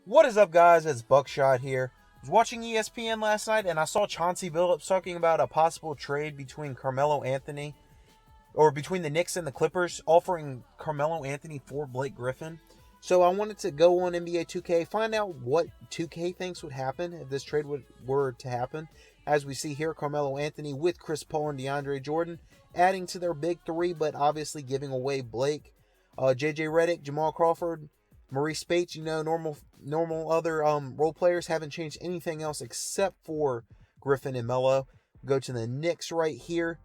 What is up, guys? It's Buckshot here. I was watching ESPN last night and I saw Chauncey Billups talking about a possible trade between Carmelo Anthony, or between the Knicks and the Clippers, offering Carmelo Anthony for Blake Griffin. So I wanted to go on NBA 2K, find out what 2K thinks would happen if this trade were to happen. As we see here, Carmelo Anthony with Chris Paul and DeAndre Jordan adding to their big three, but obviously giving away Blake. JJ Redick, Jamal Crawford, Maurice Spates, normal other role players, haven't changed anything else except for Griffin and Melo. Go to the Knicks right here.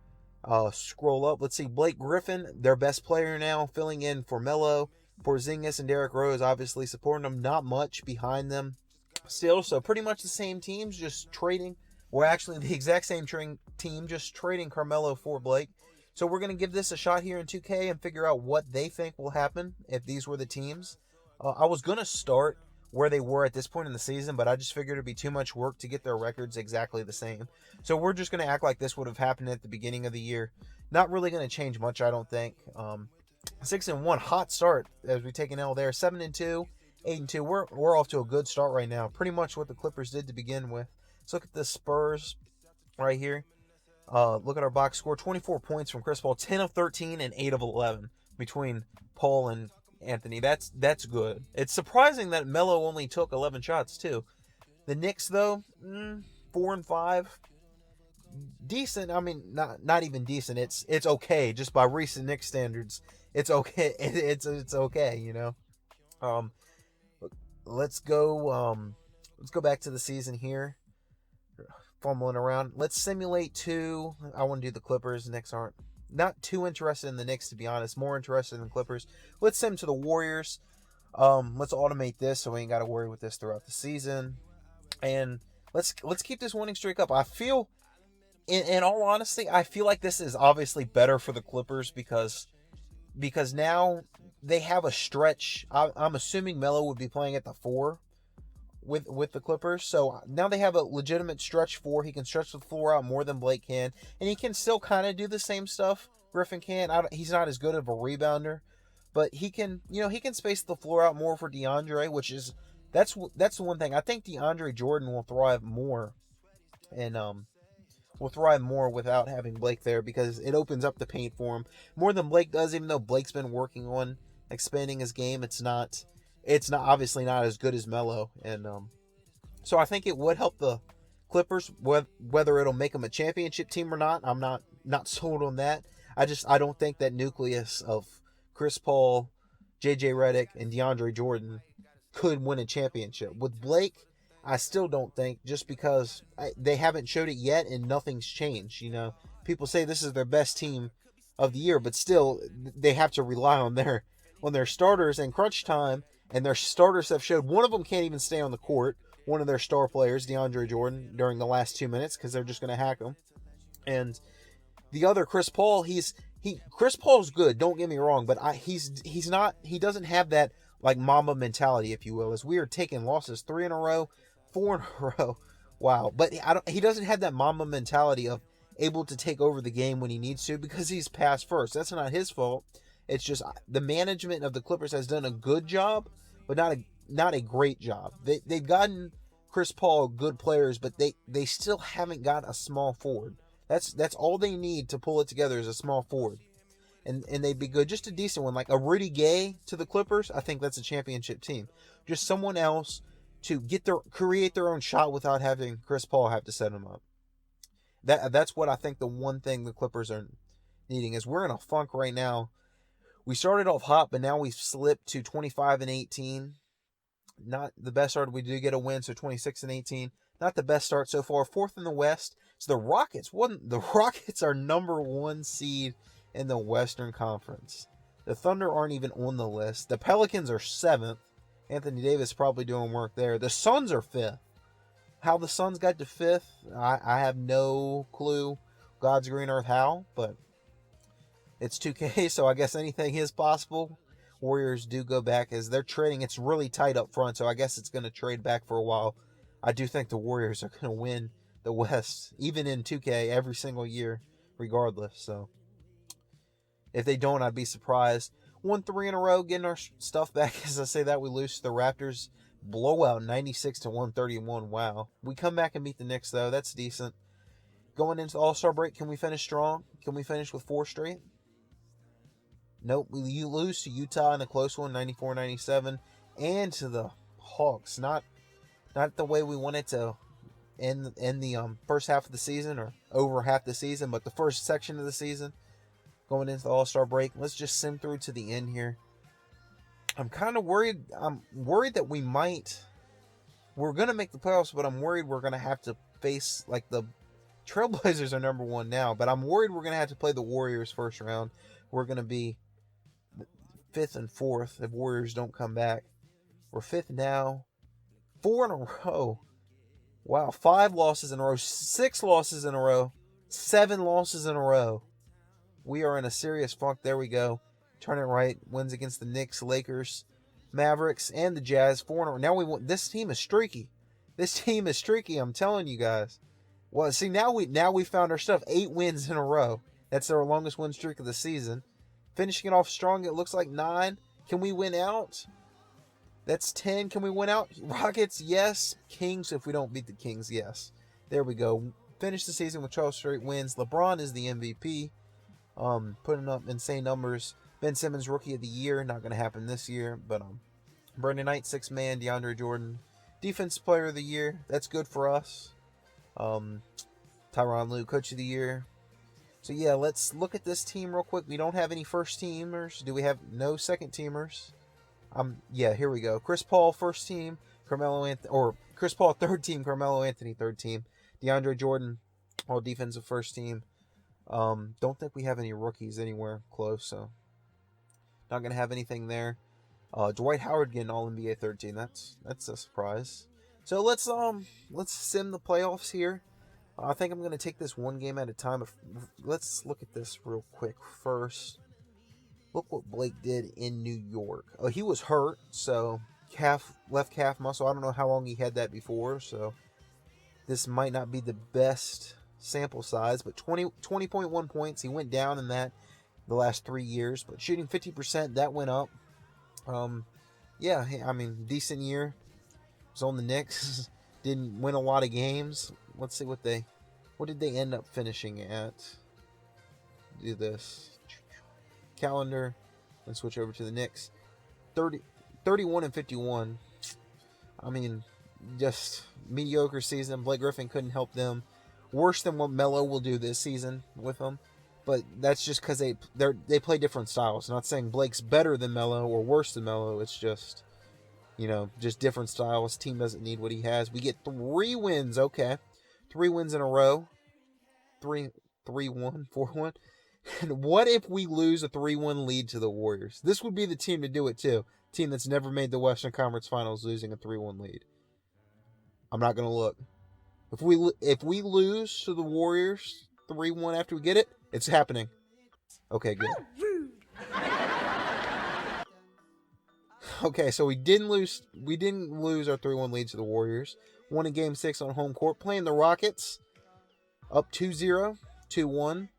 Scroll up. Let's see. Blake Griffin, their best player now, filling in for Melo. Porzingis and Derrick Rose obviously supporting them. Not much behind them still. So pretty much the same teams, just trading. Or actually the exact same team, just trading Carmelo for Blake. So we're going to give this a shot here in 2K and figure out what they think will happen if these were the teams. I was going to start where they were at this point in the season, but I just figured it'd be too much work to get their records exactly the same. So we're just going to act like this would have happened at the beginning of the year. Not really going to change much, I don't think. 6-1, hot start as we take an L there. 7-2, 8-2. We're off to a good start right now. Pretty much what the Clippers did to begin with. Let's look at the Spurs right here. Look at our box score. 24 points from Chris Paul. 10 of 13 and 8 of 11 between Paul and Anthony. That's good. It's surprising that Melo only took 11 shots too. The Knicks though, 4 and 5, decent. I mean, not even decent. It's okay. Just by recent Knicks standards, it's okay. It's okay. Um, let's go. Let's go back to the season here. Fumbling around. Let's simulate two. I want to do the Clippers. The Knicks aren't. Not too interested in the Knicks, to be honest. More interested in the Clippers. Let's send to the Warriors. Let's automate this so we ain't got to worry with this throughout the season. And let's keep this winning streak up. I feel, in all honesty, I feel like this is obviously better for the Clippers because now they have a stretch. I'm assuming Melo would be playing at the 4 with the Clippers. So now they have a legitimate stretch 4. He can stretch the floor out more than Blake can. And he can still kind of do the same stuff Griffin can. He's not as good of a rebounder. But he can space the floor out more for DeAndre, which is, that's the one thing. I think DeAndre Jordan will thrive more. And will thrive more without having Blake there because it opens up the paint for him more than Blake does, even though Blake's been working on expanding his game. It's not obviously not as good as Melo, and so I think it would help the Clippers. Whether it'll make them a championship team or not, I'm not sold on that. I don't think that nucleus of Chris Paul, JJ Redick, and DeAndre Jordan could win a championship. With Blake, I still don't think, just because they haven't showed it yet and nothing's changed. People say this is their best team of the year, but still they have to rely on their starters in crunch time. And their starters have showed one of them can't even stay on the court. One of their star players, DeAndre Jordan, during the last 2 minutes because they're just going to hack him. And the other, Chris Paul, Chris Paul's good. Don't get me wrong, but he's not. He doesn't have that like Mamba mentality, if you will. As we are taking losses 3 in a row, 4 in a row. Wow, but he doesn't have that Mamba mentality of able to take over the game when he needs to because he's pass first. That's not his fault. It's just the management of the Clippers has done a good job, but not a great job. They've gotten Chris Paul good players, but they still haven't got a small forward. That's all they need to pull it together is a small forward. And they'd be good. Just a decent one, like a Rudy Gay to the Clippers. I think that's a championship team. Just someone else to create their own shot without having Chris Paul have to set them up. That's what I think the one thing the Clippers are needing is we're in a funk right now. We started off hot, but now we've slipped to 25-18. Not the best start. We did get a win, so 26-18. Not the best start so far. 4th in the West. So the Rockets are number 1 seed in the Western Conference. The Thunder aren't even on the list. The Pelicans are 7th. Anthony Davis probably doing work there. The Suns are 5th. How the Suns got to 5th, I have no clue. God's green earth how, but it's 2K, so I guess anything is possible. Warriors do go back as they're trading. It's really tight up front, so I guess it's going to trade back for a while. I do think the Warriors are going to win the West, even in 2K, every single year, regardless. So if they don't, I'd be surprised. Won 3 in a row, getting our stuff back. As I say that, we lose to the Raptors. blowout, 96-131. Wow. We come back and beat the Knicks, though. That's decent. Going into the All-Star break, can we finish strong? Can we finish with 4 straight? Nope. You lose to Utah in a close one, 94-97, and to the Hawks. Not the way we wanted to end the first half of the season, or over half the season, but the first section of the season. Going into the All-Star break, let's just sim through to the end here. I'm kind of worried. I'm worried that we're going to make the playoffs, but I'm worried we're going to have to face, like, the Trailblazers are number 1 now, but I'm worried we're going to have to play the Warriors first round. We're going to be 5th and 4th if Warriors don't come back. We're 5th now. 4 in a row. Wow, 5 losses in a row. 6 losses in a row. 7 losses in a row. We are in a serious funk. There we go. Turn it right. Wins against the Knicks, Lakers, Mavericks, and the Jazz. 4 in a row. Now we want. This team is streaky. This team is streaky. I'm telling you guys. Well, see, now we found our stuff. 8 wins in a row. That's our longest win streak of the season. Finishing it off strong. It looks like 9. Can we win out? That's 10. Can we win out? Rockets, yes. Kings, if we don't beat the Kings, yes. There we go. Finish the season with 12 straight wins. LeBron is the MVP. Putting up insane numbers. Ben Simmons, Rookie of the Year. Not going to happen this year. But Brandon Knight, 6th man. DeAndre Jordan, Defensive Player of the Year. That's good for us. Tyronn Lue, Coach of the Year. So, yeah, let's look at this team real quick. We don't have any first-teamers. Do we have no second-teamers? Yeah, here we go. Chris Paul, first team. Carmelo Anthony, or Chris Paul, third team. Carmelo Anthony, third team. DeAndre Jordan, all defensive first team. Don't think we have any rookies anywhere close, so not gonna have anything there. Dwight Howard getting all NBA third team. That's a surprise. So let's sim the playoffs here. I think I'm gonna take this one game at a time. Let's look at this real quick first. Look what Blake did in New York. He was hurt, so left calf muscle. I don't know how long he had that before, so this might not be the best sample size, but 20.1 points. He went down in that the last 3 years, but shooting 50%, that went up. Yeah, I mean, decent year. Was on the Knicks. Didn't win a lot of games. Let's see what did they end up finishing at. Do this calendar and switch over to the Knicks. 31-51. I mean, just mediocre season. Blake Griffin couldn't help them. Worse than what Melo will do this season with them. But that's just because they play different styles. Not saying Blake's better than Melo or worse than Melo. It's just, just different styles. Team doesn't need what he has. We get 3 wins. Okay. 3 wins in a row. 3-1, 4-1. And what if we lose a 3-1 lead to the Warriors? This would be the team to do it too. Team that's never made the Western Conference Finals losing a 3-1 lead. I'm not going to look. If we lose to the Warriors 3-1 after we get it, it's happening. Okay, good. Okay, so we didn't lose our 3-1 lead to the Warriors. Won in Game 6 on home court, playing the Rockets. Up 2-0, 2-1.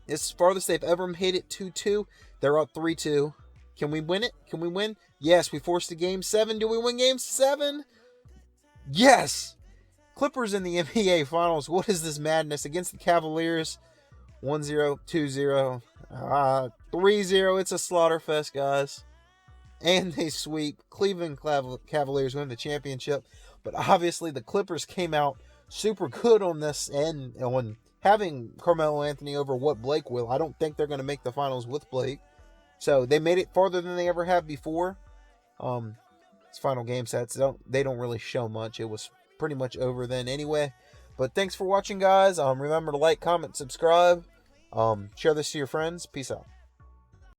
It's the farthest they've ever made it, 2-2. They're up 3-2. Can we win it? Can we win? Yes, we forced a Game 7. Do we win Game 7? Yes! Clippers in the NBA Finals. What is this madness? Against the Cavaliers, 1-0, 2-0, 3-0. It's a slaughterfest, guys. And they sweep. Cleveland Cavaliers win the championship. But obviously the Clippers came out super good on this and on having Carmelo Anthony over what Blake will. I don't think they're going to make the finals with Blake. So they made it farther than they ever have before. It's final game sets. They don't really show much. It was pretty much over then anyway. But thanks for watching, guys. Remember to like, comment, subscribe. Share this to your friends. Peace out.